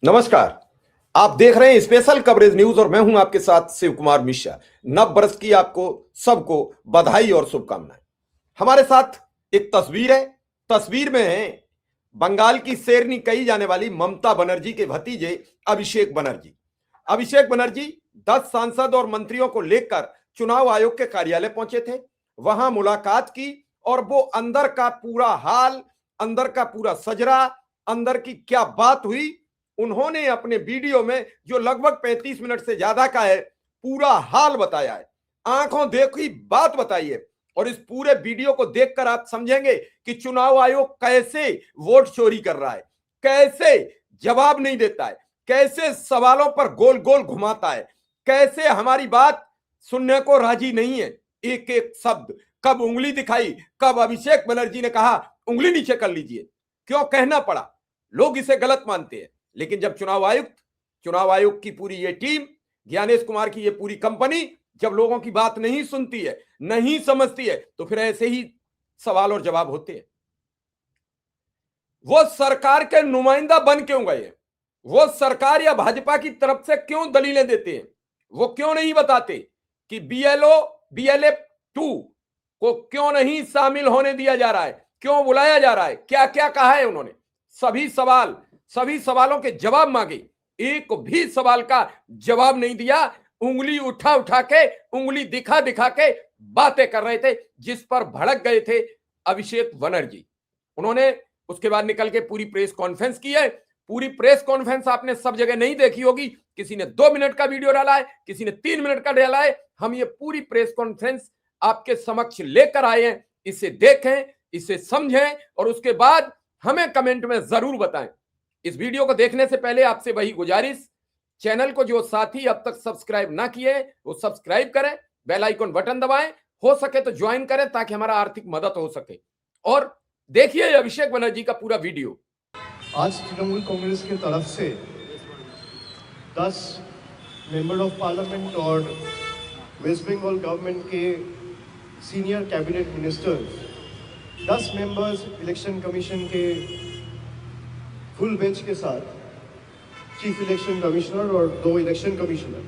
नमस्कार। आप देख रहे हैं स्पेशल कवरेज न्यूज और मैं हूं आपके साथ शिव कुमार मिश्रा। नव वर्ष की आपको सबको बधाई और शुभकामनाएं। हमारे साथ एक तस्वीर है। तस्वीर में है बंगाल की शेरनी कही जाने वाली ममता बनर्जी के भतीजे अभिषेक बनर्जी। अभिषेक बनर्जी 10 सांसद और मंत्रियों को लेकर चुनाव आयोग के कार्यालय पहुंचे थे। वहां मुलाकात की और वो अंदर का पूरा हाल, अंदर का पूरा सजरा, अंदर की क्या बात हुई, उन्होंने अपने वीडियो में जो लगभग 35 मिनट से ज्यादा का है पूरा हाल बताया है। आंखों देखी बात बताई है और इस पूरे वीडियो को देखकर आप समझेंगे कि चुनाव आयोग कैसे वोट चोरी कर रहा है, कैसे जवाब नहीं देता है, कैसे सवालों पर गोल गोल घुमाता है, कैसे हमारी बात सुनने को राजी नहीं है। एक एक शब्द, कब उंगली दिखाई, कब अभिषेक बनर्जी ने कहा उंगली नीचे कर लीजिए, क्यों कहना पड़ा, लोग इसे गलत मानते हैं। लेकिन जब चुनाव आयोग की पूरी ये टीम, ज्ञानेश कुमार की ये पूरी कंपनी जब लोगों की बात नहीं सुनती है, नहीं समझती है, तो फिर ऐसे ही सवाल और जवाब होते हैं। वो सरकार के नुमाइंदा बन क्यों गए? वो सरकार या भाजपा की तरफ से क्यों दलीलें देते हैं? वो क्यों नहीं बताते कि BLO 2 को क्यों नहीं शामिल होने दिया जा रहा है, क्यों बुलाया जा रहा है, क्या क्या कहा है उन्होंने? सभी सवालों के जवाब मांगे, एक भी सवाल का जवाब नहीं दिया। उंगली उठा उठा के, उंगली दिखा दिखा के बातें कर रहे थे, जिस पर भड़क गए थे अभिषेक बनर्जी। उन्होंने उसके बाद निकल के पूरी प्रेस कॉन्फ्रेंस की है। पूरी प्रेस कॉन्फ्रेंस आपने सब जगह नहीं देखी होगी, किसी ने 2 मिनट का वीडियो डाला है, किसी ने 3 मिनट का डाला है। हम ये पूरी प्रेस कॉन्फ्रेंस आपके समक्ष लेकर आए हैं, इसे देखें, इसे समझें और उसके बाद हमें कमेंट में जरूर बताएं। इस वीडियो को देखने से पहले आपसे वही गुजारिश, चैनल को जो साथी अब तक सब्सक्राइब ना किए वो सब्सक्राइब करें, बेल आइकन बटन दबाएं, हो सके तो ज्वाइन करें ताकि हमारा आर्थिक मदद हो सके। और देखिए अभिषेक बनर्जी का पूरा वीडियो। आज तृणमूल कांग्रेस की तरफ से 10 मेंबर ऑफ पार्लियामेंट और वेस्ट बंगाल गवर्नमेंट के senior cabinet ministers, 10 members election commission के फुल बेंच के साथ, चीफ इलेक्शन कमिश्नर और 2 इलेक्शन कमिश्नर,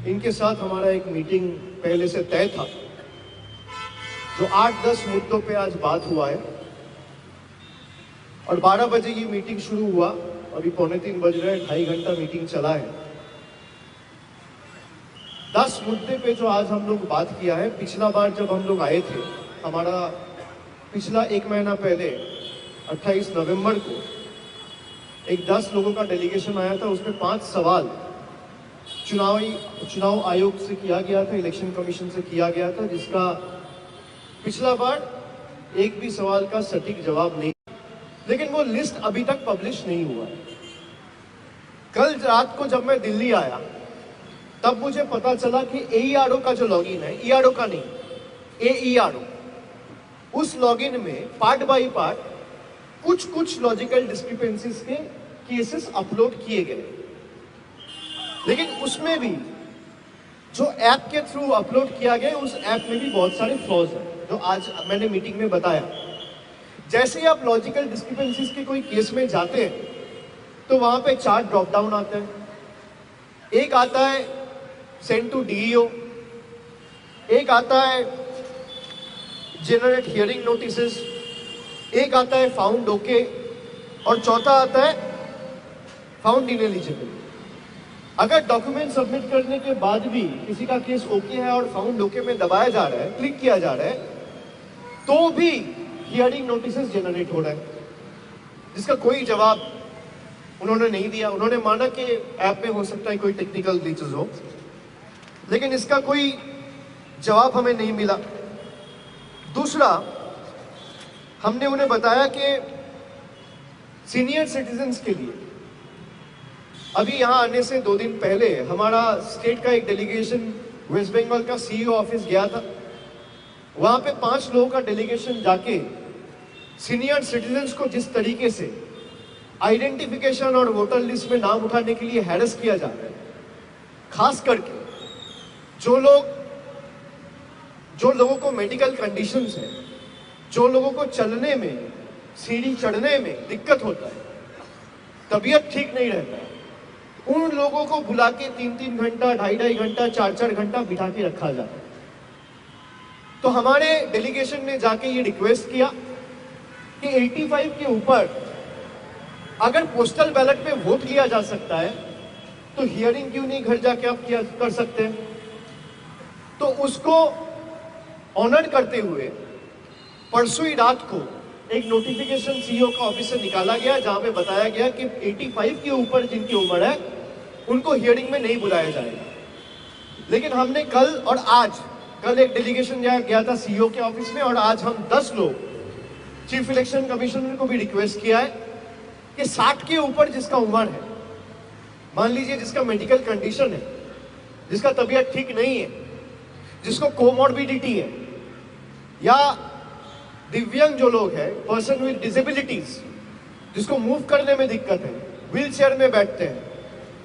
इनके साथ हमारा एक मीटिंग पहले से तय था, जो 8-10 मुद्दों पे आज बात हुआ है। और 12 बजे ये मीटिंग शुरू हुआ, अभी 2:45 बज रहे हैं, 2.5 घंटा मीटिंग चला है। 10 मुद्दे पे जो आज हम लोग बात किया है, पिछला बार जब हम लोग आए थे, हमारा पिछला 1 महीना पहले 28 नवंबर को एक 10 लोगों का डेलीगेशन आया था। उसमें 5 सवाल चुनाव आयोग से किया गया था, इलेक्शन कमीशन से किया गया था, जिसका पिछला बार एक भी सवाल का सटीक जवाब नहीं, लेकिन वो लिस्ट अभी तक पब्लिश नहीं हुआ है। कल रात को जब मैं दिल्ली आया तब मुझे पता चला कि AERO का जो लॉगिन है, ERO का नहीं, AERO, उस लॉगिन में पार्ट बाय पार्ट कुछ लॉजिकल डिस्क्रिपेंसीज के केसेस अपलोड किए गए, लेकिन उसमें भी जो ऐप के थ्रू अपलोड किया गया, उस ऐप में भी बहुत सारे फ्लॉज हैं, जो आज मैंने मीटिंग में बताया। जैसे ही आप लॉजिकल डिस्क्रिपेंसीज के कोई केस में जाते हैं तो वहां पे 4 ड्रॉप डाउन आते हैं। एक आता है सेंड टू DEO, एक आता है जेनरेट हियरिंग नोटिसेस, एक आता है फाउंड ओके और चौथा आता है फाउंड इनएलिजिबल। अगर डॉक्यूमेंट सबमिट करने के बाद भी किसी का केस ओके है और फाउंड ओके में दबाया जा रहा है, क्लिक किया जा रहा है, तो भी हियरिंग नोटिसेस जनरेट हो रहा है, जिसका कोई जवाब उन्होंने नहीं दिया। उन्होंने माना कि ऐप में हो सकता है कोई टेक्निकल ग्लिचेस हो, लेकिन इसका कोई जवाब हमें नहीं मिला। दूसरा, हमने उन्हें बताया कि सीनियर सिटीजन्स के लिए अभी यहाँ आने से 2 दिन पहले हमारा स्टेट का एक डेलीगेशन वेस्ट बंगाल का CEO ऑफिस गया था। वहाँ पे 5 लोगों का डेलीगेशन जाके सीनियर सिटीजन्स को जिस तरीके से आइडेंटिफिकेशन और वोटर लिस्ट में नाम उठाने के लिए हैरेस किया जा रहा है, खास करके जो लोगों को मेडिकल कंडीशंस है, जो लोगों को चलने में, सीढ़ी चढ़ने में दिक्कत होता है, तबीयत ठीक नहीं रहता है, उन लोगों को बुला के 3-3 घंटा, 2.5-2.5 घंटा, 4-4 घंटा बिठा के रखा जाता है। तो हमारे डेलीगेशन ने जाके ये रिक्वेस्ट किया कि 85 के ऊपर अगर पोस्टल बैलेट पे वोट लिया जा सकता है तो हियरिंग क्यों नहीं घर जाके आप किया कर सकते हैं। तो उसको ऑनर करते हुए परसों ही रात को एक नोटिफिकेशन सीईओ का ऑफिस से निकाला गया, जहां पे बताया गया कि 85 के ऊपर जिनकी उम्र है उनको हियरिंग में नहीं बुलाया जाएगा। लेकिन हमने कल एक डेलीगेशन गया था सीईओ के ऑफिस में, और आज हम 10 लोग चीफ इलेक्शन कमिश्नर को भी रिक्वेस्ट किया है कि 60 के ऊपर जिसका उम्र है, मान लीजिए जिसका मेडिकल कंडीशन है, जिसका तबीयत ठीक नहीं है, जिसको कोमॉर्बिडिटी है, या दिव्यांग जो लोग हैं, पर्सन विद डिसेबिलिटीज, जिसको मूव करने में दिक्कत है, व्हील चेयर में बैठते हैं,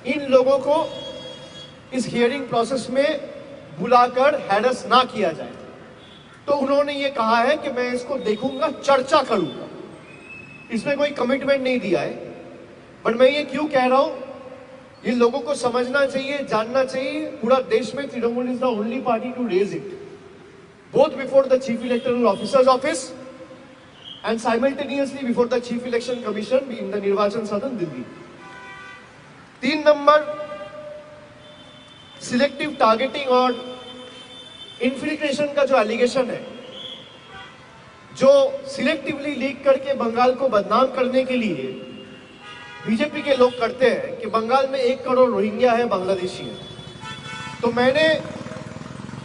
इन लोगों को इस हियरिंग प्रोसेस में बुलाकर हैरेस ना किया जाए। तो उन्होंने ये कहा है कि मैं इसको देखूंगा, चर्चा करूंगा। इसमें कोई कमिटमेंट नहीं दिया है, बट मैं ये क्यों कह रहा हूं, ये लोगों को समझना चाहिए, जानना चाहिए। पूरा देश में Trinamool is the only party to raise it, both before the Chief Electoral Officer's office and simultaneously before the Chief Election Commission in the निर्वाचन सदन दिल्ली। 3 नंबर, सिलेक्टिव टारगेटिंग और इन्फिल्ट्रेशन का जो एलिगेशन है, जो सिलेक्टिवली लीक करके बंगाल को बदनाम करने के लिए बीजेपी के लोग करते हैं कि बंगाल में 1 करोड़ रोहिंग्या है, बांग्लादेशी है। तो मैंने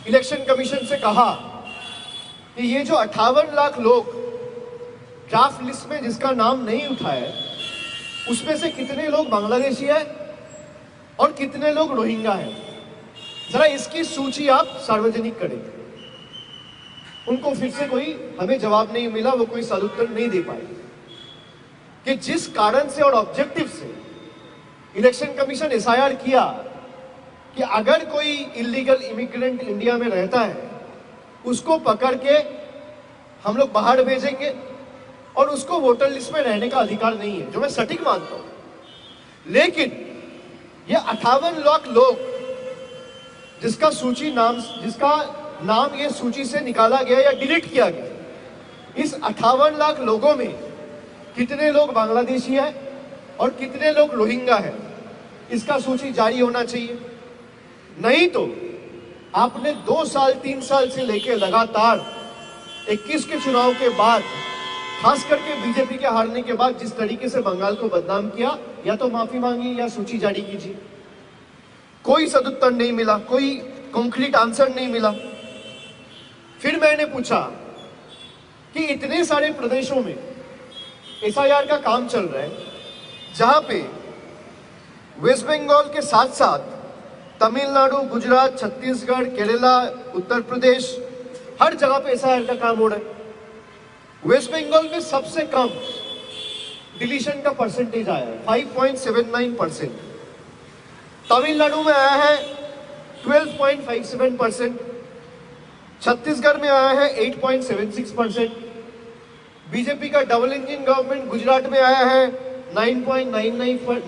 इलेक्शन कमीशन से कहा कि ये जो 58 लाख लोग ड्राफ्ट लिस्ट में जिसका नाम नहीं उठा है, उसमें से कितने लोग बांग्लादेशी है और कितने लोग रोहिंग्या है, जरा इसकी सूची आप सार्वजनिक करें। उनको फिर से कोई हमें जवाब नहीं मिला, वो कोई सदुत्तर नहीं दे पाए कि जिस कारण से और ऑब्जेक्टिव से इलेक्शन कमीशन एसआईआर किया कि अगर कोई इलीगल इमिग्रेंट इंडिया में रहता है उसको पकड़ के हम लोग बाहर भेजेंगे और उसको वोटर लिस्ट में रहने का अधिकार नहीं है, जो मैं सटीक मानता हूं। लेकिन ये 58 लाख लोग जिसका नाम ये सूची से निकाला गया या डिलीट किया गया, इस 58 लाख लोगों में कितने लोग बांग्लादेशी है और कितने लोग रोहिंग्या है, इसका सूची जारी होना चाहिए। नहीं तो आपने 2 साल 3 साल से लेकर लगातार 21 के चुनाव के बाद, खास करके बीजेपी के हारने के बाद, जिस तरीके से बंगाल को बदनाम किया, या तो माफी मांगी या सूची जारी कीजिए। कोई सदुत्तर नहीं मिला, कोई कॉन्क्रीट आंसर नहीं मिला। फिर मैंने पूछा कि इतने सारे प्रदेशों में एसआईआर का काम चल रहा है, जहां पे वेस्ट बंगाल के साथ साथ तमिलनाडु, गुजरात, छत्तीसगढ़, केरला, उत्तर प्रदेश, हर जगह पे एसआईआर का काम हो रहा है। वेस्ट बंगाल में सबसे कम डिलीशन का परसेंटेज आया है, 5.79%। तमिलनाडु में आया है 12.57%, छत्तीसगढ़ में आया है 8.76%, बीजेपी का डबल इंजन गवर्नमेंट गुजरात में आया है 9.99%,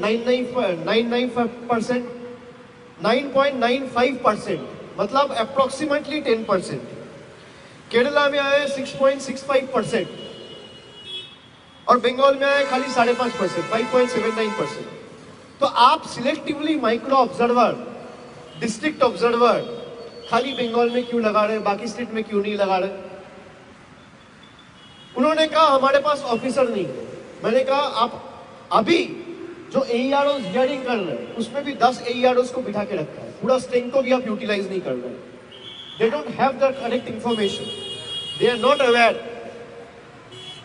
9.95%, मतलब अप्रोक्सीमेटली 10%। केरला में आया है 6.65% और बंगाल में आया है खाली 5.5%, 5.79%। तो आप selectively micro observer, district observer खाली बंगाल में क्यों लगा रहे हैं, बाकी स्टेट में क्यों नहीं लगा रहे? उन्होंने कहा हमारे पास ऑफिसर नहीं है। मैंने कहा आप अभी जो एईआरओ हियरिंग कर रहे हैं उसमें भी 10 एईआरओ को बिठा के रखा है, पूरा स्ट्रेंथ को भी आप यूटिलाइज नहीं कर रहे हैं। They don't have the correct information. They are not aware.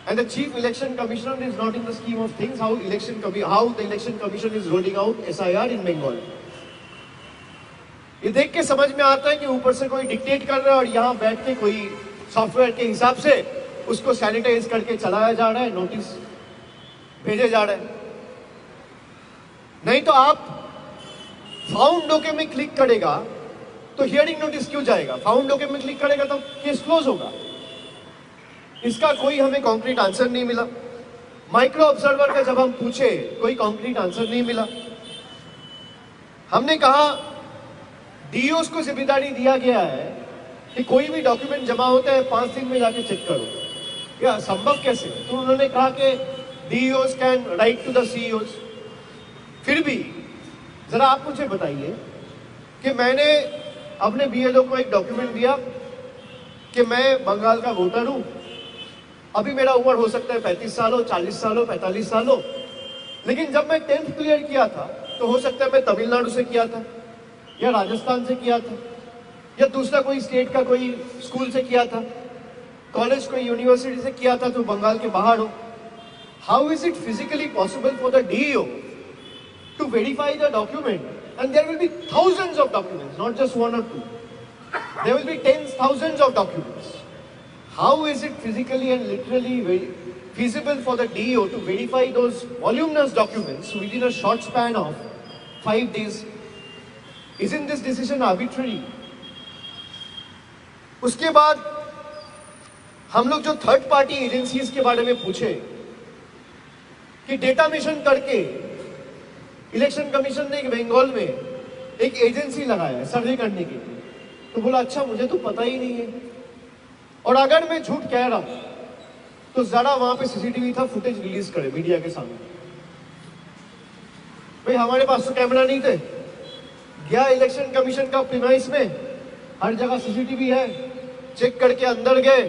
And the Chief Election Commissioner is not in the scheme of things how the Election Commission is rolling out SIR in Bengal. ये देख के समझ में आता है कि ऊपर से कोई डिक्टेट कर रहा है और यहाँ बैठ के कोई सॉफ्टवेयर के हिसाब से उसको सैनिटाइज करके चलाया जा रहा है, नोटिस भेजे जा रहे हैं। नहीं तो आप फाउंड ओके में क्लिक करेगा तो हियरिंग नोटिस क्यों जाएगा? फाउंड ओके में क्लिक करेगा तो केस क्लोज होगा। इसका कोई हमें कॉन्क्रीट आंसर नहीं मिला। माइक्रो ऑब्जर्वर का जब हम पूछे कोई कॉन्क्रीट आंसर नहीं मिला। हमने कहा डीओस को जिम्मेदारी दिया गया है कि कोई भी डॉक्यूमेंट जमा होता है 5 दिन में जाके चेक करो, यह संभव कैसे? तो उन्होंने कहा कि DOs can write to the CEOs. फिर भी जरा आप मुझे बताइए कि मैंने अपने बीएलओ को एक डॉक्यूमेंट दिया कि मैं बंगाल का वोटर हूं, अभी मेरा उम्र हो सकता है 35 साल हो, 40 साल हो, 45 साल हो, लेकिन जब मैं 10th क्लियर किया था तो हो सकता है मैं तमिलनाडु से किया था या राजस्थान से किया था या दूसरा कोई स्टेट का कोई स्कूल से किया था, कॉलेज कोई यूनिवर्सिटी से किया था, तो बंगाल के बाहर हो। How is it physically possible for the DEO to verify the document? And there will be thousands of documents, not just 1 or 2, there will be tens, thousands of documents. How is it physically and literally feasible for the DEO to verify those voluminous documents within a short span of 5 days? Isn't this decision arbitrary? उसके बाद हम लोग जो third party agencies के बारे में पूछे कि डेटा मिशन करके इलेक्शन कमीशन ने बंगाल में एक एजेंसी लगाया है सर्वे करने के लिए, तो बोला अच्छा मुझे तो पता ही नहीं है। और अगर मैं झूठ कह रहा हूं तो जरा वहां पे सीसीटीवी था, फुटेज रिलीज करे मीडिया के सामने। भाई हमारे पास तो कैमरा नहीं थे, गया इलेक्शन कमीशन का प्रीमाइस में, हर जगह सीसीटीवी है, चेक करके अंदर गए।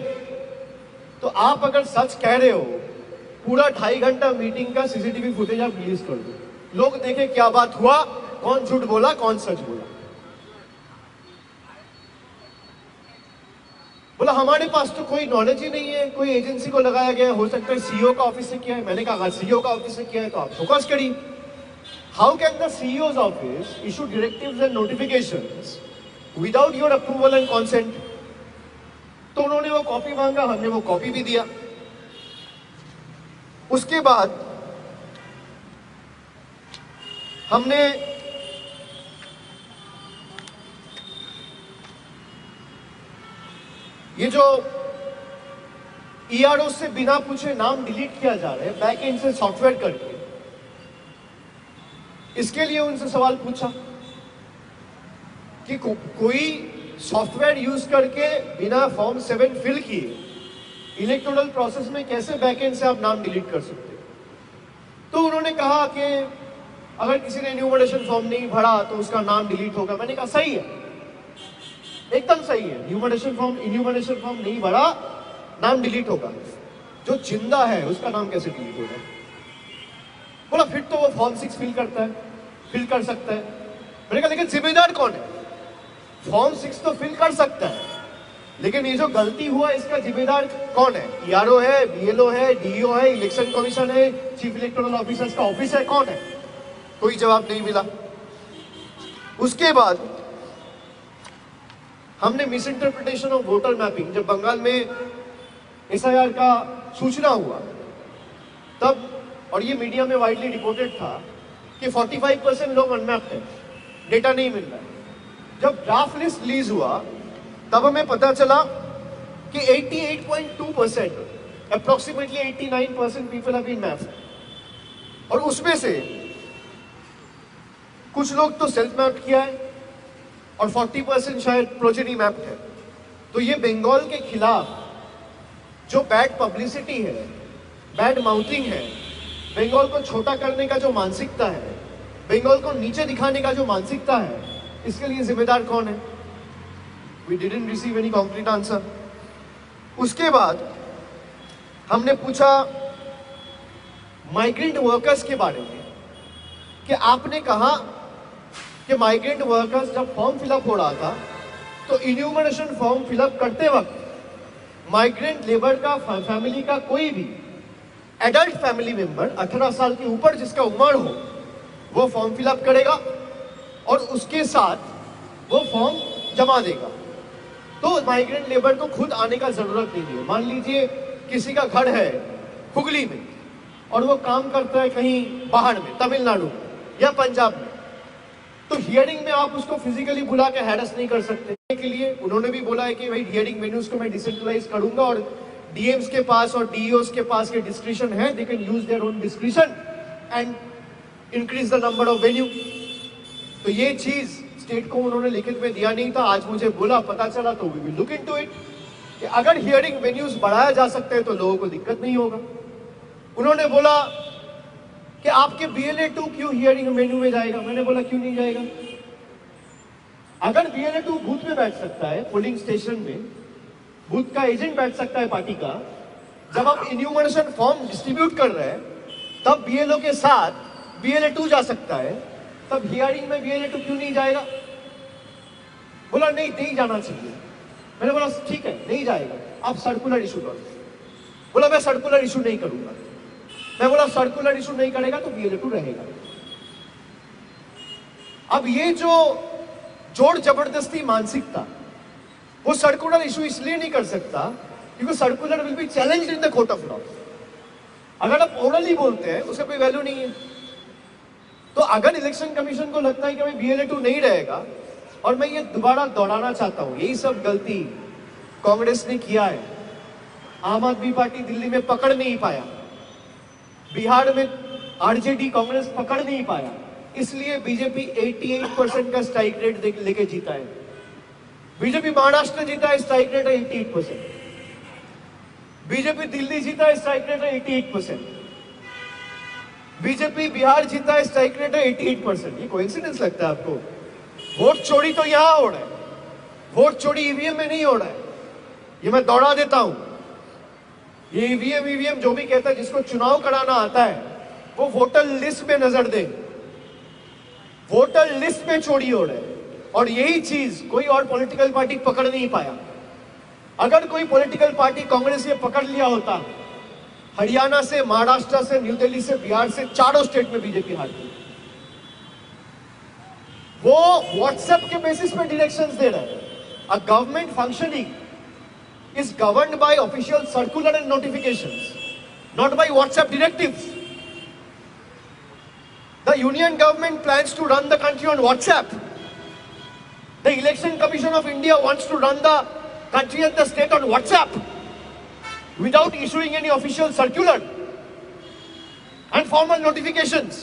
तो आप अगर सच कह रहे हो, पूरा 2.5 घंटा मीटिंग का सीसीटीवी फुटेज आप रिलीज कर दो, लोग देखे क्या बात हुआ, कौन झूठ बोला कौन सच बोला। बोला हमारे पास तो कोई नॉलेज ही नहीं है, कोई एजेंसी को लगाया गया, हो सकता है सीईओ का ऑफिस से किया है। मैंने कहा सीईओ का ऑफिस से किया है तो आप फोकस करिए। How can the CEO's office issue directives and notifications without your approval and consent? तो उन्होंने वो कॉपी मांगा, हमने वो कॉपी भी दिया। उसके बाद हमने ये जो ईआरओ से बिना पूछे नाम डिलीट किया जा रहा है बैकएंड से सॉफ्टवेयर करके, इसके लिए उनसे सवाल पूछा कि कोई सॉफ्टवेयर यूज करके बिना फॉर्म 7 फिल किए इलेक्टोरल प्रोसेस में कैसे बैकएंड से आप नाम डिलीट कर सकते? तो उन्होंने कहा कि अगर किसी ने इन्यूमरेशन फॉर्म नहीं भरा तो उसका नाम डिलीट होगा। मैंने कहा सही है, एकदम सही है, इन्यूमरेशन फॉर्म नहीं भरा, नाम डिलीट होगा। जो जिंदा है उसका नाम कैसे डिलीट होगा? बोला फिर तो वो फॉर्म 6 फिल कर सकता है। मैंने कहा लेकिन जिम्मेदार कौन है? फॉर्म 6 तो फिल कर सकता है, लेकिन ये जो गलती हुआ इसका जिम्मेदार कौन है? ईआरओ है, बीएलओ है, डीईओ है, इलेक्शन कमीशन है, चीफ इलेक्टोरल ऑफिसर्स का ऑफिस है, कौन है? कोई जवाब नहीं मिला। उसके बाद हमने miss interpretation of voter mapping, जब बंगाल में एसआईआर का सूचना हुआ तब, और ये मीडिया में वाइडली रिपोर्टेड था कि 45% लोग अनमैप्ड है, डेटा नहीं मिल रहा है। जब ड्राफ्ट लिस्ट रिलीज हुआ तब हमें पता चला कि 88.2%, approximately 89% people have been mapped, और उसमें से कुछ लोग तो सेल्फ मैप्ड किया है और 40% शायद प्रोजेनी मैप्ड है। तो ये बंगाल के खिलाफ जो बैड पब्लिसिटी है, बैड माउथिंग है, बंगाल को छोटा करने का जो मानसिकता है, बंगाल को नीचे दिखाने का जो मानसिकता है, इसके लिए जिम्मेदार कौन है? We didn't receive any concrete answer. उसके बाद हमने पूछा माइग्रेंट वर्कर्स के बारे में कि आपने कहा कि माइग्रेंट वर्कर्स जब फॉर्म फिलअप हो रहा था तो इन्यूमरेशन फॉर्म फिलअप करते वक्त माइग्रेंट लेबर का फैमिली का कोई भी एडल्ट फैमिली मेंबर 18 साल के ऊपर जिसका उम्र हो वो फॉर्म फिलअप करेगा और उसके साथ वो फॉर्म जमा देगा। तो माइग्रेंट लेबर को खुद आने का जरूरत नहीं है। मान लीजिए किसी का घर है हुगली में और वो काम करता है कहीं बाहर में, तमिलनाडु या पंजाब में, तो हियरिंग में आप उसको फिजिकली बुला के हैरेस नहीं कर सकते। के लिए उन्होंने भी बोला है कि भाई हियरिंग वेन्यूज को मैं डिसेंट्रलाइज करूंगा और डीएम्स के पास और डीईओस के पास के डिस्क्रिशन है, they can use their own discretion and increase the number of venue. तो ये चीज स्टेट को उन्होंने लिखित में दिया नहीं था, आज मुझे बोला, पता चला, तो we will look into it कि अगर हियरिंग वेन्यूज बढ़ाया जा सकते हैं तो लोगों को दिक्कत नहीं होगा। उन्होंने बोला कि आपके BLA-2 क्यों हियरिंग वेन्यू में जाएगा? मैंने बोला क्यों नहीं जाएगा? अगर BLA-2 बूथ में बैठ सकता है, पोलिंग स्टेशन में बूथ का एजेंट बैठ सकता है पार्टी का, जब आप इन्यूमरेशन फॉर्म डिस्ट्रीब्यूट कर रहे हैं तब BLO के साथ BLA-2 जा सकता है, तब हियरिंग में BLA-2 क्यों नहीं जाएगा? बोला नहीं जाना चाहिए। मैंने बोला ठीक है, नहीं जाएगा, आप सर्कुलर इशू करो। बोला मैं सर्कुलर इशू नहीं करूंगा। मैं बोला सर्कुलर इशू नहीं करेगा तो BLA-2 रहेगा। अब ये जो जोर जबरदस्ती मानसिकता, वो सर्कुलर इशू इसलिए नहीं कर सकता क्योंकि circular will be challenged in the court of law. अगर आप ओरली बोलते हैं उसका कोई वैल्यू नहीं है। तो अगर इलेक्शन कमीशन को लगता है कि भाई BLA-2 नहीं रहेगा, और मैं ये दोबारा दोहराना चाहता हूं, यही सब गलती कांग्रेस ने किया है। आम आदमी पार्टी दिल्ली में पकड़ नहीं पाया, बिहार में आरजेडी कांग्रेस पकड़ नहीं पाया, इसलिए बीजेपी 88% का स्ट्राइक रेट लेके जीता है। बीजेपी महाराष्ट्र जीता है, स्ट्राइक रेट है 88%। बीजेपी दिल्ली जीता है, स्ट्राइक रेट है 88%। बीजेपी बिहार जीता है, स्ट्राइक रेट है 88%। ये कोइंसिडेंस लगता है आपको? वोट चोरी तो यहां हो रहा है, वोट चोरी ईवीएम में नहीं हो रहा है। ये मैं दौड़ा देता हूं, ये ईवीएम जो भी कहता है, जिसको चुनाव कराना आता है वो वोटर लिस्ट में नजर दे, वोटर लिस्ट में चोरी हो रहा है। और यही चीज कोई और पॉलिटिकल पार्टी पकड़ नहीं पाया। अगर कोई पॉलिटिकल पार्टी कांग्रेस ये पकड़ लिया होता, हरियाणा से, महाराष्ट्र से, न्यू दिल्ली से, बिहार से, चारों स्टेट में बीजेपी हारती। वो व्हाट्सएप के बेसिस पे डायरेक्शंस दे रहा है। A government functioning is governed by official circular and notifications, not by WhatsApp directives. The Union government plans to run the country on WhatsApp. The Election Commission of India wants to run the country and the state on WhatsApp without issuing any official circular and formal notifications.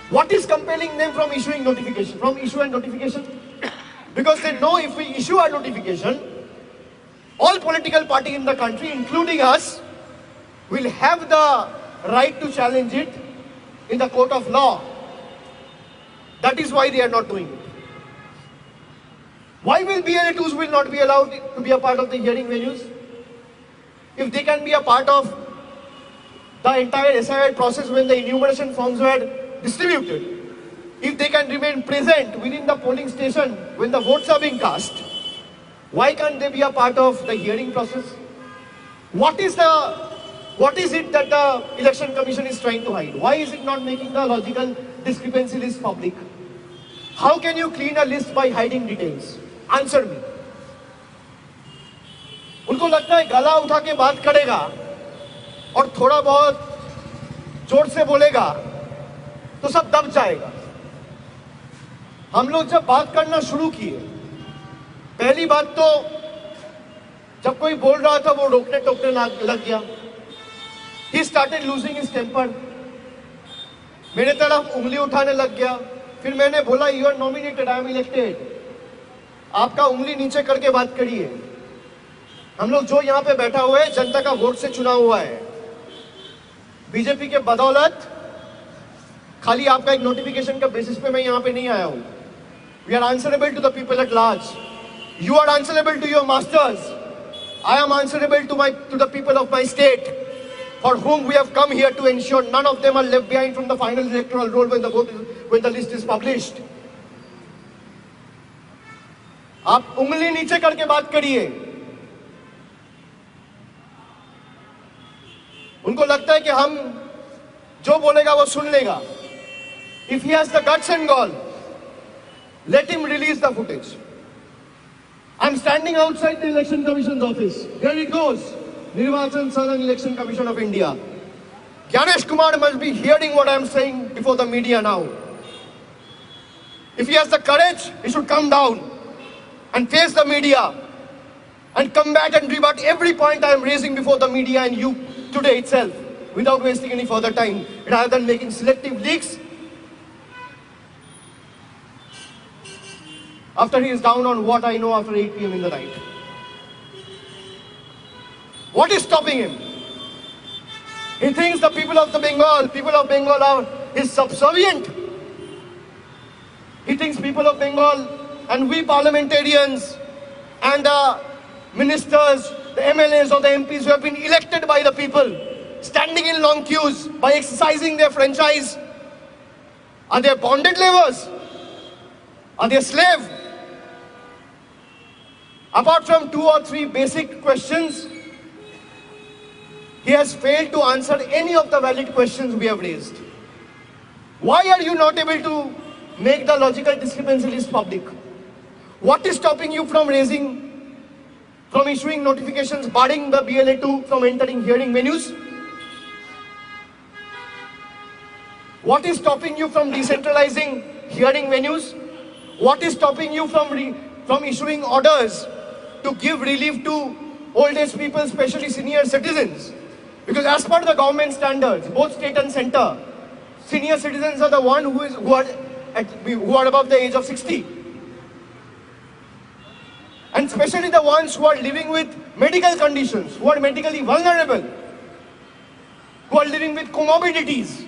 What is compelling them from issuing notification, from issue and notification? Because they know if we issue our notification, all political parties in the country, including us, will have the right to challenge it in the court of law. That is why they are not doing it. Why will BLA-2s will not be allowed to be a part of the hearing venues? If they can be a part of the entire SIR process when the enumeration forms were distributed, if they can remain present within the polling station when the votes are being cast, why can't they be a part of the hearing process? What is it that the Election Commission is trying to hide? Why is it not making the logical discrepancy list public? How can you clean a list by hiding details? Answer me. उनको लगता है गला उठा के बात करेगा और थोड़ा बहुत जोर से बोलेगा तो सब दब जाएगा। हम लोग जब बात करना शुरू किए, पहली बात तो जब कोई बोल रहा था वो रोकने टोकने लग गया। He started losing his temper. मेरे तरफ उंगली उठाने लग गया। फिर मैंने बोला you are nominated, I am elected. आपका उंगली नीचे करके बात करिए। हम लोग जो यहाँ पे बैठा हुआ है जनता का वोट से चुना हुआ है। बीजेपी के बदौलत खाली आपका एक नोटिफिकेशन का बेसिस पे मैं यहाँ पे नहीं आया हूँ। We are answerable to the people at large. You are answerable to your masters. I am answerable to the people of my state, for whom we have come here to ensure none of them are left behind from the final electoral roll when the list is published. आप उंगली नीचे करके बात करिए। उनको लगता है कि हम जो बोलेगा वो सुन लेगा। If he has the guts and gall, let him release the footage. I'm standing outside the Election Commission's office. There it goes. Nirvachan Southern Election Commission of India. Gyanesh Kumar must be hearing what I'm saying before the media now. If he has the courage, he should come down and face the media and combat and rebut every point I am raising before the media and you today itself, without wasting any further time, rather than making selective leaks. After he is down on what I know after 8 p.m. in the night. What is stopping him? He thinks the people of Bengal are his subservient. He thinks people of Bengal and we parliamentarians and the ministers, the MLAs or the MPs who have been elected by the people, standing in long queues by exercising their franchise, are they bonded laborers? Are they slave? Apart from 2 or 3 basic questions, he has failed to answer any of the valid questions we have raised. Why are you not able to make the logical discrepancy list public? What is stopping you from issuing notifications barring the BLA2 from entering hearing venues? What is stopping you from decentralizing hearing venues? What is stopping you from issuing orders to give relief to old age people, especially senior citizens? Because as per the government standards, both state and center, senior citizens are the one who are above the age of 60. And especially the ones who are living with medical conditions, who are medically vulnerable, who are living with comorbidities,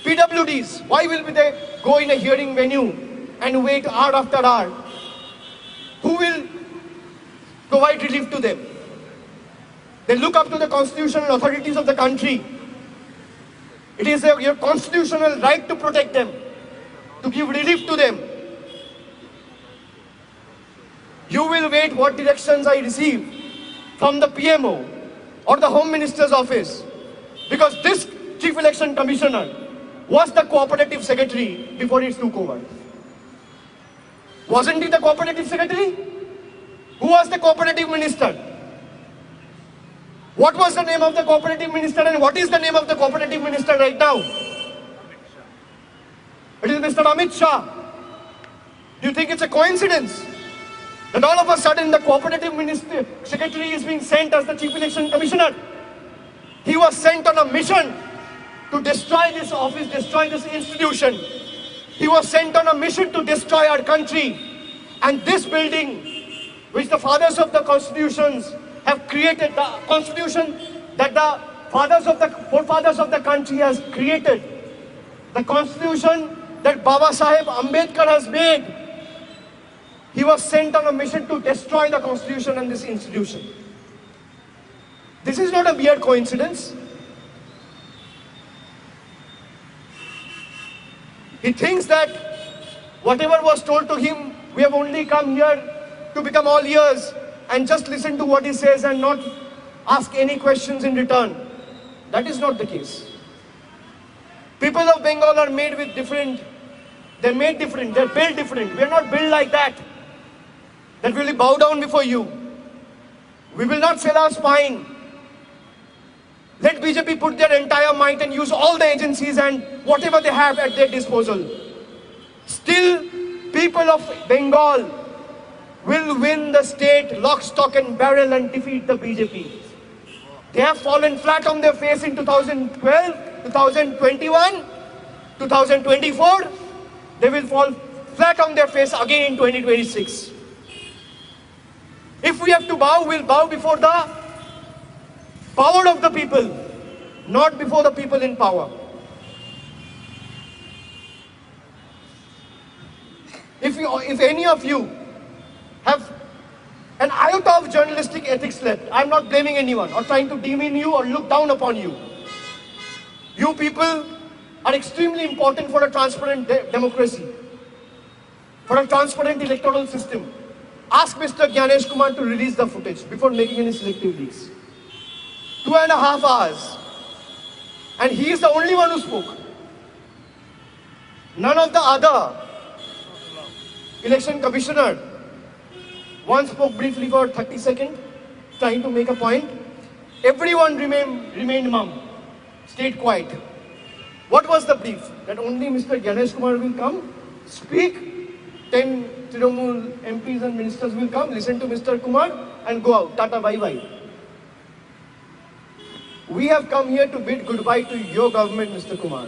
PWDs. Why will they go in a hearing venue and wait hour after hour? Who will provide relief to them? They look up to the constitutional authorities of the country. It is your constitutional right to protect them, to give relief to them. You will wait what directions I receive from the PMO or the Home Minister's office, because this Chief Election Commissioner was the cooperative secretary before it took over. Wasn't he the cooperative secretary? Who was the cooperative minister? What was the name of the cooperative minister and what is the name of the cooperative minister right now? It is Mr. Amit Shah. Do you think it's a coincidence that all of a sudden the cooperative minister secretary is being sent as the Chief Election Commissioner? He was sent on a mission to destroy this office, destroy this institution. He was sent on a mission to destroy our country. And this building, which the fathers of the constitutions have created, the constitution that the forefathers of the country has created, the constitution that Baba Saheb Ambedkar has made, he was sent on a mission to destroy the constitution and this institution. This is not a mere coincidence. He thinks that whatever was told to him, we have only come here to become all ears and just listen to what he says and not ask any questions in return. That is not the case. People of Bengal are made with different, they're made different, they're built different. We are not built like that we will bow down before you. We will not sell our spine. Let BJP put their entire might and use all the agencies and whatever they have at their disposal. Still, people of Bengal will win the state lock, stock and barrel and defeat the BJP. They have fallen flat on their face in 2012, 2021, 2024. They will fall flat on their face again in 2026. If we have to bow, we'll bow before the power of the people, not before the people in power. If any of you have an iota of journalistic ethics left, I'm not blaming anyone or trying to demean you or look down upon you. You people are extremely important for a transparent democracy, for a transparent electoral system. Ask Mr. Gyanesh Kumar to release the footage before making any selective leaks. 2.5 hours. And he is the only one who spoke. None of the other election commissioner. One spoke briefly for 30 seconds, trying to make a point. Everyone remained mum, stayed quiet. What was the brief? That only Mr. Gyanesh Kumar will come, speak, 10 Trinamool MPs and ministers will come, listen to Mr. Kumar and go out. Tata bye bye. We have come here to bid goodbye to your government, Mr. Kumar,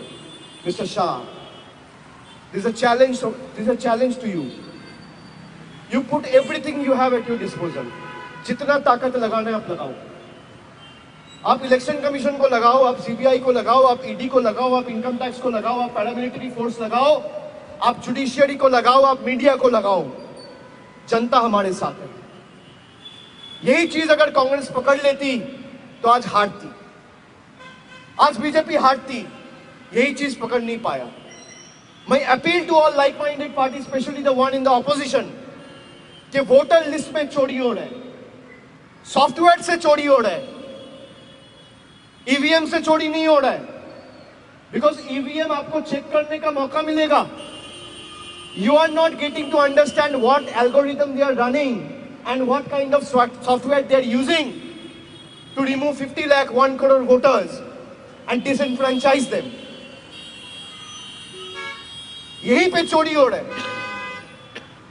Mr. Shah. This is a challenge. This is a challenge to you. You put everything you have at your disposal. जितना ताकत लगाना है आप लगाओ. आप election commission को लगाओ, आप सीबीआई को लगाओ, आप ईडी को लगाओ, आप इनकम टैक्स को लगाओ, आप पैरामिलिट्री फोर्स लगाओ, आप जुडिशियरी को लगाओ, आप मीडिया को लगाओ. जनता हमारे साथ है. यही चीज अगर कांग्रेस पकड़ लेती तो आज हारती. आज बीजेपी हारती. यही चीज पकड़ नहीं पाया. मैं appeal to all like minded party, specially the one in the opposition, कि वोटर लिस्ट में चोरी हो रहा है, सॉफ्टवेयर से चोरी हो रहा है, ईवीएम से चोरी नहीं हो रहा है. बिकॉज ईवीएम आपको चेक करने का मौका मिलेगा. You are not getting to understand what algorithm they are running and what kind of software they are using to remove 50 lakh 1 crore voters and disenfranchise them. यहीं पे चोरी हो रहा है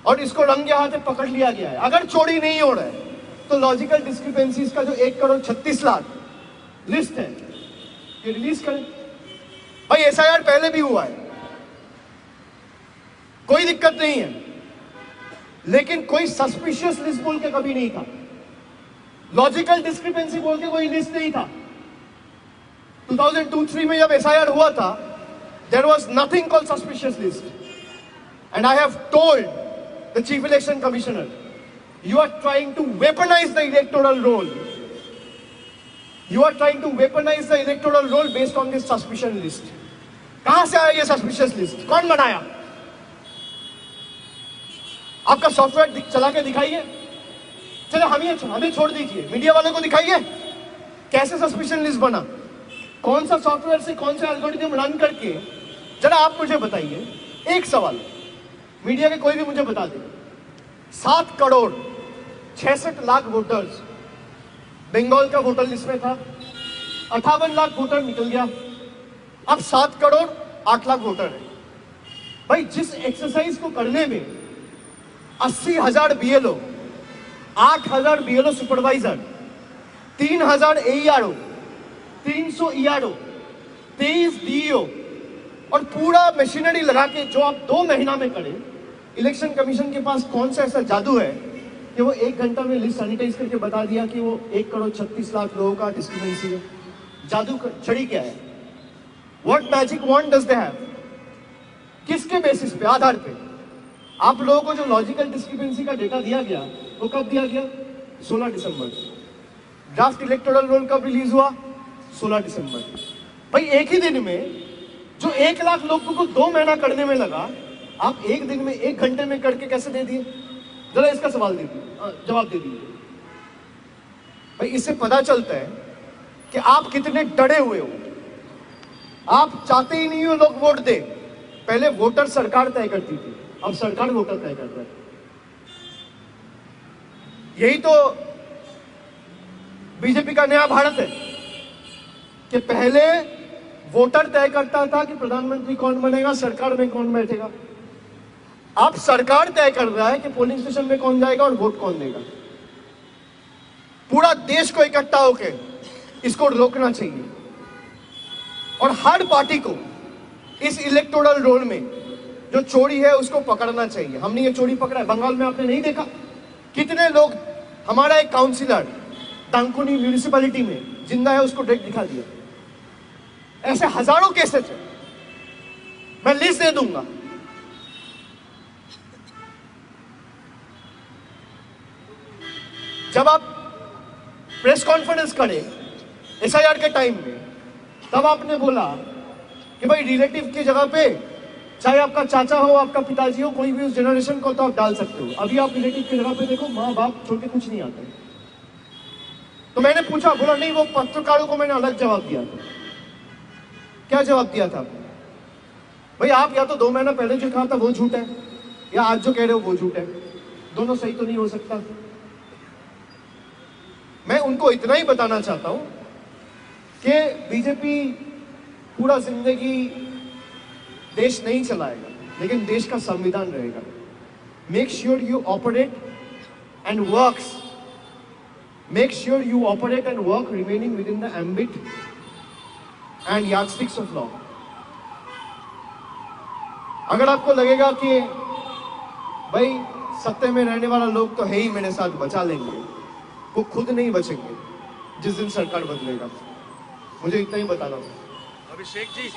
और इसको रंगे हाथ पकड़ लिया गया है. अगर चोरी नहीं हो रहा है तो लॉजिकल डिस्क्रिपेंसीज का जो 1 करोड़ 36 लाख लिस्ट है ये रिलीज करें. भाई एसआईआर पहले भी हुआ है, कोई दिक्कत नहीं है, लेकिन कोई सस्पिशियस लिस्ट बोल के कभी नहीं था. लॉजिकल डिस्क्रिपेंसी बोल के कोई लिस्ट नहीं था. 2002-03 में जब एसआईआर हुआ था, there was nothing called suspicious list. And I have told the Chief Election Commissioner, you are trying to weaponize the electoral roll. You are trying to weaponize the electoral roll based on this suspicion list. कहां से आया ये suspicious list? कौन बनाया? आपका software चला के दिखाइए. चलो हमें छोड़ दीजिए, मीडिया वालों को दिखाइए कैसे सस्पिशन लिस्ट बना, कौन सा सॉफ्टवेयर से कौन सा एल्गोरिथम रन करके. जरा आप मुझे बताइए, एक सवाल, मीडिया के कोई भी मुझे बता दे. 7 करोड़ 66 लाख वोटर्स बंगाल का वोटर लिस्ट में था. 58 लाख वोटर निकल गया. अब 7 करोड़ 8 लाख वोटर है. भाई जिस एक्सरसाइज को करने में 80,000 BLO, 8,000 BLO supervisor, 3,000 AERO, 300 ERO, 23 DEO और पूरा मशीनरी लगा के जो आप 2 महीना में करें, इलेक्शन कमीशन के पास कौन सा ऐसा जादू है कि वो 1 घंटा में लिस्ट सैनिटाइज करके बता दिया कि वो 1 करोड़ 36 लाख लोगों का डिस्क्रिपेंसी है. जादू छड़ी क्या है? What magic wand does they have? किसके बेसिस पे, आधार पे? आप लोगों को जो लॉजिकल डिस्क्रिपेंसी का डेटा दिया गया वो कब दिया गया? 16 दिसंबर. ड्राफ्ट इलेक्टोरल रोल कब रिलीज हुआ? 16 दिसंबर. भाई एक ही दिन में जो 1 लाख लोगों को 2 महीना करने में लगा, आप एक दिन में 1 घंटे में करके कैसे दे दिए? जरा इसका सवाल दे दीजिए, जवाब दे दीजिए. भाई इससे पता चलता है कि आप कितने डरे हुए हो. आप चाहते ही नहीं हो लोग वोट दे. पहले वोटर सरकार तय करती थी, अब सरकार वोटर तय करता है. यही तो बीजेपी का नया भारत है कि पहले वोटर तय करता था कि प्रधानमंत्री कौन बनेगा, सरकार में कौन बैठेगा. अब सरकार तय कर रहा है कि पोलिंग स्टेशन में कौन जाएगा और वोट कौन देगा. पूरा देश को इकट्ठा होकर इसको रोकना चाहिए और हर पार्टी को इस इलेक्टोरल रोल में जो चोरी है उसको पकड़ना चाहिए. हमने ये चोरी पकड़ा है. बंगाल में आपने नहीं देखा कितने लोग, हमारा एक काउंसिलर डांकुनी म्यूनिसिपैलिटी में जिंदा है, उसको डेट दिखा दिया. ऐसे हजारों केसेस है, मैं लिस्ट दे दूंगा. जब आप प्रेस कॉन्फ्रेंस करें एसआईआर के टाइम में, तब आपने बोला कि भाई रिलेटिव की जगह पे चाहे आपका चाचा हो, आपका पिताजी हो, कोई भी उस जनरेशन को तो आप डाल सकते हो. अभी आप रिलेटिव की जगह पे देखो, माँ बाप छोड़ के कुछ नहीं आते. तो मैंने पूछा, बोला नहीं, वो पत्रकारों को मैंने अलग जवाब दिया था. क्या जवाब दिया था आपने? भाई आप या तो 2 महीना पहले जो कहा था वो झूठ है, या आज जो कह रहे हो वो झूठ है. दोनों सही तो नहीं हो सकता. मैं उनको इतना ही बताना चाहता हूं कि बीजेपी पूरा जिंदगी देश नहीं चलाएगा, लेकिन देश का संविधान रहेगा. Make sure you operate and works. Make sure you operate and work remaining within the ambit and yardsticks of law. अगर आपको लगेगा कि भाई सत्ते में रहने वाला लोग तो है ही, मेरे साथ बचा लेंगे, वो खुद नहीं बचेंगे जिस दिन सरकार बदलेगा। मुझे इतना ही बताना था। अभिषेक जी,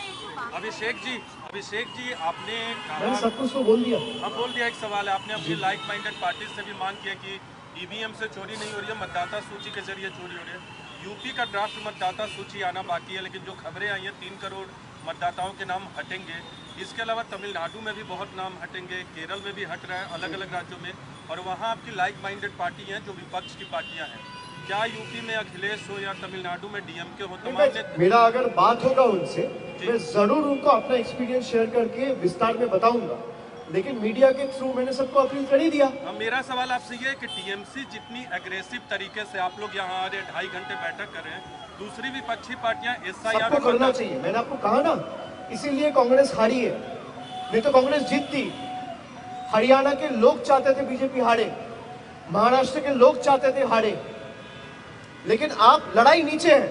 आपने मैंने सब कुछ तो बोल दिया। अब बोल दिया। एक सवाल है, आपने अपनी लाइक माइंडेड पार्टी से भी मांग किया कि ईवीएम से चोरी नहीं हो रही है, मतदाता सूची के जरिए चोरी हो रही है। यूपी का ड्राफ्ट मतदाता सूची आना बाकी है, लेकिन जो खबरें आई हैं 3 करोड़ मतदाताओं के नाम हटेंगे। इसके अलावा तमिलनाडु में भी बहुत नाम हटेंगे, केरल में भी हट रहा है, अलग अलग राज्यों में, और वहाँ आपकी लाइक माइंडेड पार्टी हैं जो विपक्ष की पार्टियाँ हैं। क्या यूपी में अखिलेश हो या तमिलनाडु में डीएमके हो, तमाम मेरा अगर बात होगा उनसे, मैं जरूर उनको अपना एक्सपीरियंस शेयर करके विस्तार में बताऊंगा, लेकिन मीडिया के थ्रू मैंने सबको अपील कर ही दिया। मेरा सवाल आपसे ये है कि टीएमसी जितनी एग्रेसिव तरीके से आप लोग यहाँ आ रहे, 2.5 घंटे बैठक कर रहे हैं, दूसरी विपक्षी पार्टियां एसआईआर सबको करना चाहिए। मैंने आपको कहा ना, इसीलिए कांग्रेस हारी है, नहीं तो कांग्रेस जीतती। हरियाणा के लोग चाहते थे बीजेपी हारे, महाराष्ट्र के लोग चाहते थे हारे, लेकिन आप लड़ाई नीचे है,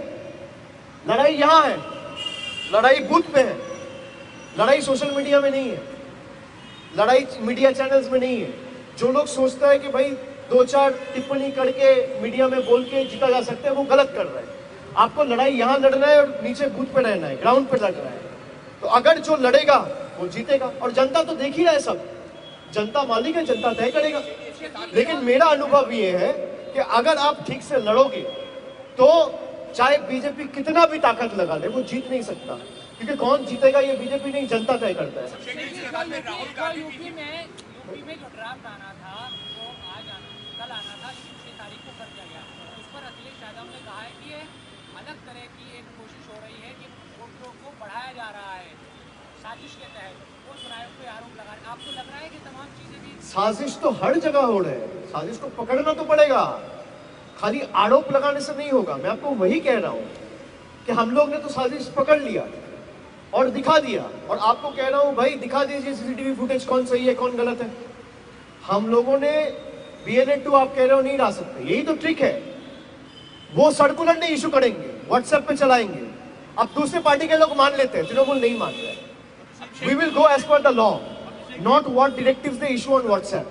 लड़ाई यहां है, लड़ाई बूथ पे है, लड़ाई सोशल मीडिया में नहीं है, लड़ाई मीडिया चैनल्स में नहीं है। जो लोग सोचता है कि भाई 2-4 टिप्पणी करके मीडिया में बोल के जीता जा सकता है, वो गलत कर रहा है। आपको लड़ाई यहां लड़ना है और नीचे बूथ पे रहना है, ग्राउंड पे लड़ना है। तो अगर जो लड़ेगा वो जीतेगा, और जनता तो देख ही रहा है, सब जनता मालिक है, जनता तय करेगा। लेकिन मेरा अनुभव ये है कि अगर आप ठीक से लड़ोगे तो चाहे बीजेपी कितना भी ताकत लगा ले, वो जीत नहीं सकता, क्योंकि कौन जीतेगा ये बीजेपी नहीं, जनता तय करता है। यूपी में जो ड्राफ्ट आना था वो कल आना था, 6 तारीख को कर दिया गया। उस पर अखिलेश यादव ने कहा है कि ये अलग तरह की एक कोशिश हो रही है कि वोटरों को बढ़ाया जा रहा है साजिश के तहत। वो चुनाव पे आरोप लगा रहे हैं। आपको लग रहा है कि तमाम चीजें भी साजिश तो हर जगह हो रहे हैं, साजिश को पकड़ना तो पड़ेगा, खाली आरोप लगाने से नहीं होगा। मैं आपको वही कह रहा हूं कि हम लोग ने तो साजिश पकड़ लिया और दिखा दिया, और आपको कह रहा हूं भाई दिखा दीजिए सीसीटीवी फुटेज, कौन सही है कौन गलत है। हम लोगों ने BNA 2 आप कह रहे हो नहीं ला सकते, यही तो ट्रिक है। वो सर्कुलर नहीं इशू करेंगे, व्हाट्सएप पे चलाएंगे। अब दूसरी पार्टी के लोग मान लेते हैं, तृणमूल नहीं मान रहे। We will go as per the law, not what directives they issue on WhatsApp.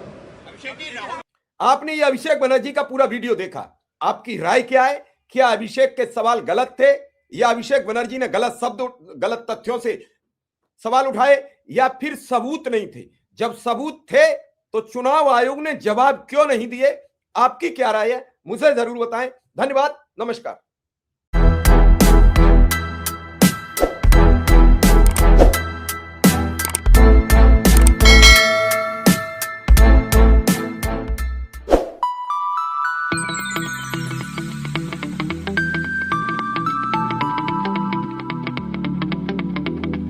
आपने ये अभिषेक बनर्जी का पूरा वीडियो देखा, आपकी राय क्या है? क्या अभिषेक के सवाल गलत थे, या अभिषेक बनर्जी ने गलत शब्द, गलत तथ्यों से सवाल उठाए, या फिर सबूत नहीं थे? जब सबूत थे तो चुनाव आयोग ने जवाब क्यों नहीं दिए? आपकी क्या राय है, मुझे जरूर बताएं। धन्यवाद, नमस्कार।